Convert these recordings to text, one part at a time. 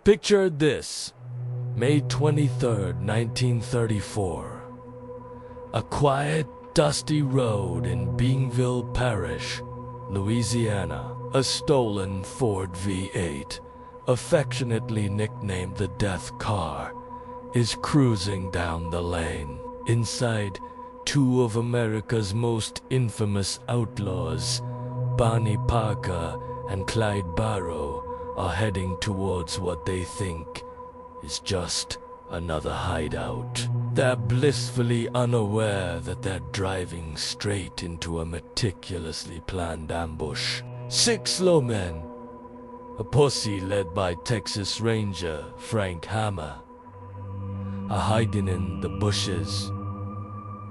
Picture this. May 23rd, 1934. A quiet, dusty road in Bingville Parish, Louisiana. A stolen Ford V8, affectionately nicknamed the Death Car, is cruising down the lane. Inside, two of America's most infamous outlaws, Bonnie Parker and Clyde Barrow, are heading towards what they think is just another hideout. They're blissfully unaware that they're driving straight into a meticulously planned ambush. 6 lawmen, a posse led by Texas Ranger Frank Hammer, are hiding in the bushes,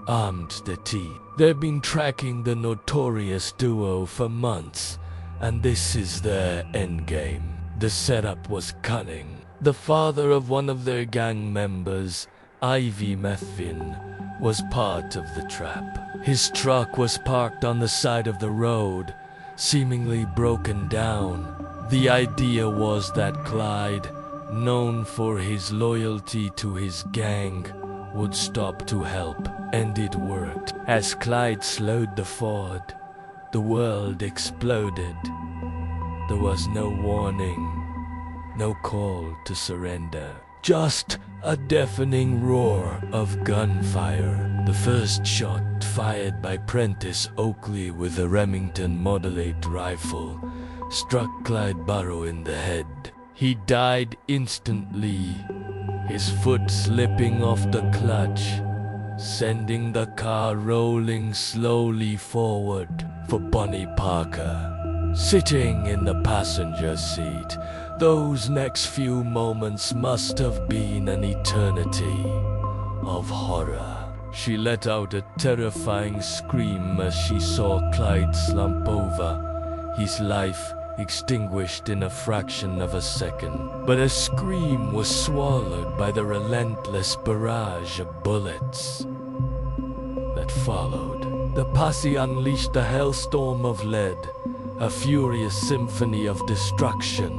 armed to the teeth. They've been tracking the notorious duo for months, and this is their endgame. The setup was cunning. The father of one of their gang members, Ivy Methvin, was part of the trap. His truck was parked on the side of the road, seemingly broken down. The idea was that Clyde, known for his loyalty to his gang, would stop to help, and it worked. As Clyde slowed the Ford, the world exploded. There was no warning, no call to surrender. Just a deafening roar of gunfire. The first shot, fired by Prentice Oakley with a Remington Model 8 rifle, struck Clyde Barrow in the head. He died instantly, his foot slipping off the clutch, sending the car rolling slowly forward. For Bonnie Parker, sitting in the passenger seat, those next few moments must have been an eternity of horror. She let out a terrifying scream as she saw Clyde slump over, his life extinguished in a fraction of a second. But her scream was swallowed by the relentless barrage of bullets that followed. The posse unleashed a hellstorm of lead, a furious symphony of destruction.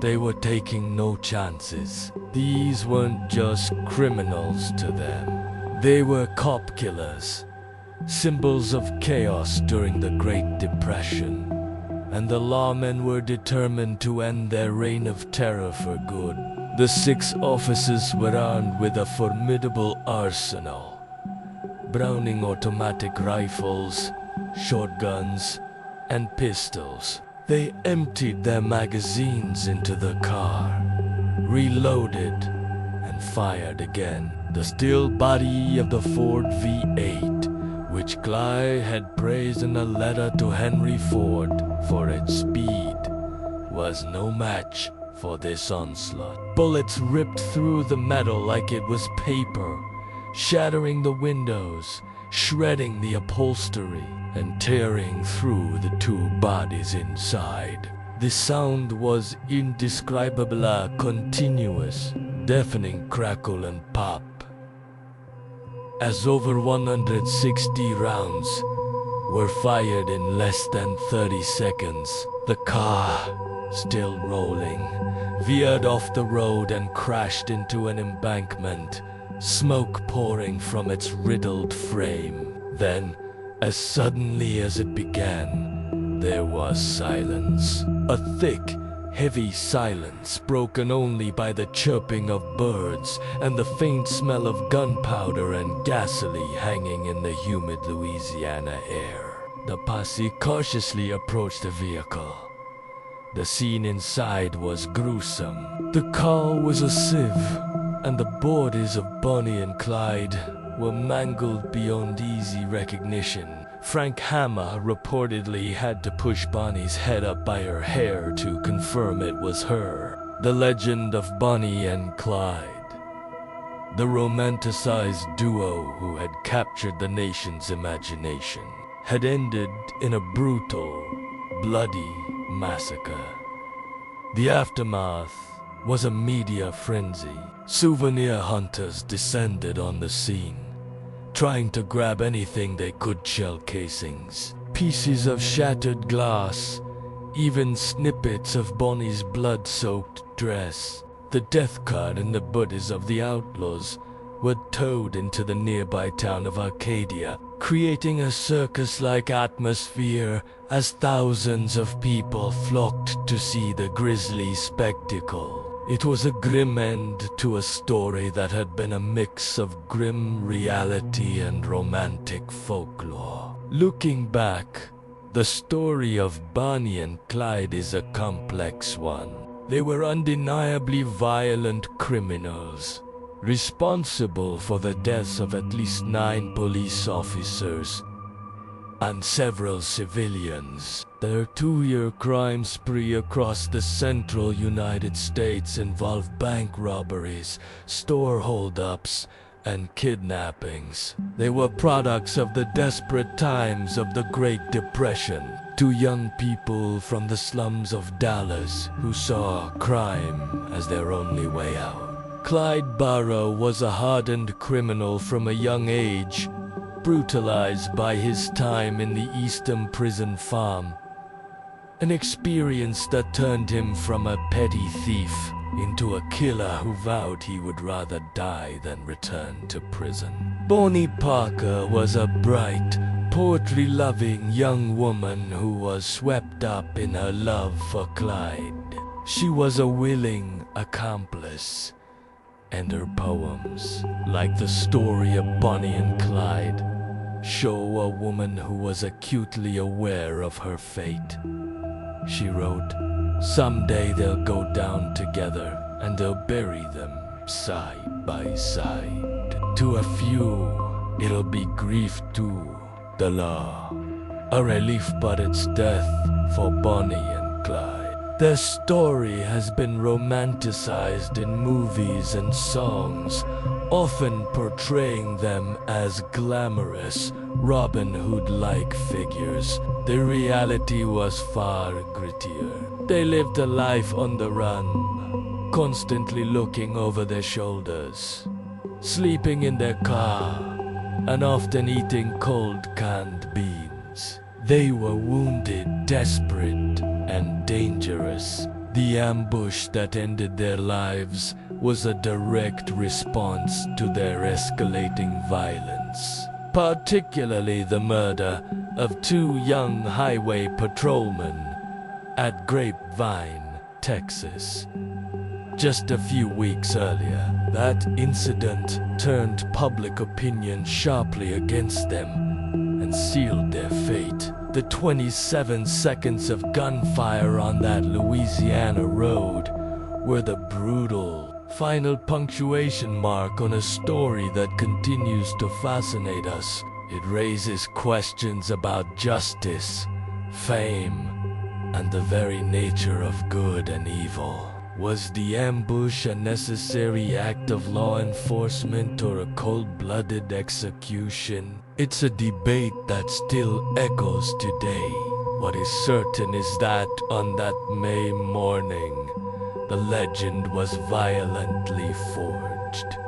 They were taking no chances. These weren't just criminals to them. They were cop killers, symbols of chaos during the Great Depression. And the lawmen were determined to end their reign of terror for good. The 6 officers were armed with a formidable arsenal. Browning automatic rifles, shotguns, and pistols. They emptied their magazines into the car, reloaded, and fired again. The steel body of the Ford V8, which Clyde had praised in a letter to Henry Ford for its speed, was no match for this onslaught. Bullets ripped through the metal like it was paper, shattering the windows, shredding the upholstery, and tearing through the 2 bodies inside. The sound was indescribable, continuous, deafening crackle and pop. As over 160 rounds were fired in less than 30 seconds, the car, still rolling, veered off the road and crashed into an embankment, smoke pouring from its riddled frame. Then, as suddenly as it began, there was silence. A thick, heavy silence broken only by the chirping of birds and the faint smell of gunpowder and gasoline hanging in the humid Louisiana air. The posse cautiously approached the vehicle. The scene inside was gruesome. The car was a sieve, and the bodies of Bonnie and Clyde were mangled beyond easy recognition. Frank Hammer reportedly had to push Bonnie's head up by her hair to confirm it was her. The legend of Bonnie and Clyde, the romanticized duo who had captured the nation's imagination, had ended in a brutal, bloody massacre. The aftermath was a media frenzy. Souvenir hunters descended on the scene, trying to grab anything they could: shell casings, pieces of shattered glass, even snippets of Bonnie's blood-soaked dress. The death card and the bodies of the outlaws were towed into the nearby town of Arcadia, creating a circus-like atmosphere as thousands of people flocked to see the grisly spectacle. It was a grim end to a story that had been a mix of grim reality and romantic folklore. Looking back, the story of Bonnie and Clyde is a complex one. They were undeniably violent criminals, responsible for the deaths of at least 9 police officers and several civilians. Their 2-year crime spree across the central United States involved bank robberies, store holdups, and kidnappings. They were products of the desperate times of the Great Depression. 2 young people from the slums of Dallas who saw crime as their only way out. Clyde Barrow was a hardened criminal from a young age, brutalized by his time in the Eastham prison farm, an experience that turned him from a petty thief into a killer who vowed he would rather die than return to prison. Bonnie Parker was a bright, poetry-loving young woman who was swept up in her love for Clyde. She was a willing accomplice, and her poems, like the story of Bonnie and Clyde, show a woman who was acutely aware of her fate. She wrote, "Someday they'll go down together, and they'll bury them side by side. To a few, it'll be grief to the law, a relief but it's death for Bonnie and Clyde." Their story has been romanticized in movies and songs, often portraying them as glamorous, Robin Hood-like figures. The reality was far grittier. They lived a life on the run, constantly looking over their shoulders, sleeping in their car, and often eating cold canned beans. They were wounded, desperate, and dangerous. The ambush that ended their lives was a direct response to their escalating violence, particularly the murder of 2 young highway patrolmen at Grapevine, Texas. Just a few weeks earlier, that incident turned public opinion sharply against them and sealed their fate. The 27 seconds of gunfire on that Louisiana road were the brutal final punctuation mark on a story that continues to fascinate us. It raises questions about justice, fame, and the very nature of good and evil. Was the ambush a necessary act of law enforcement or a cold-blooded execution? It's a debate that still echoes today. What is certain is that on that May morning, the legend was violently forged,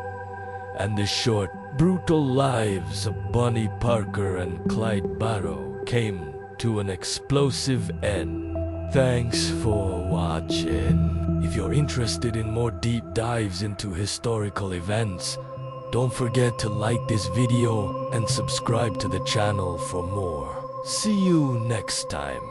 and the short, brutal lives of Bonnie Parker and Clyde Barrow came to an explosive end. Thanks for watching. If you're interested in more deep dives into historical events, don't forget to like this video and subscribe to the channel for more. See you next time.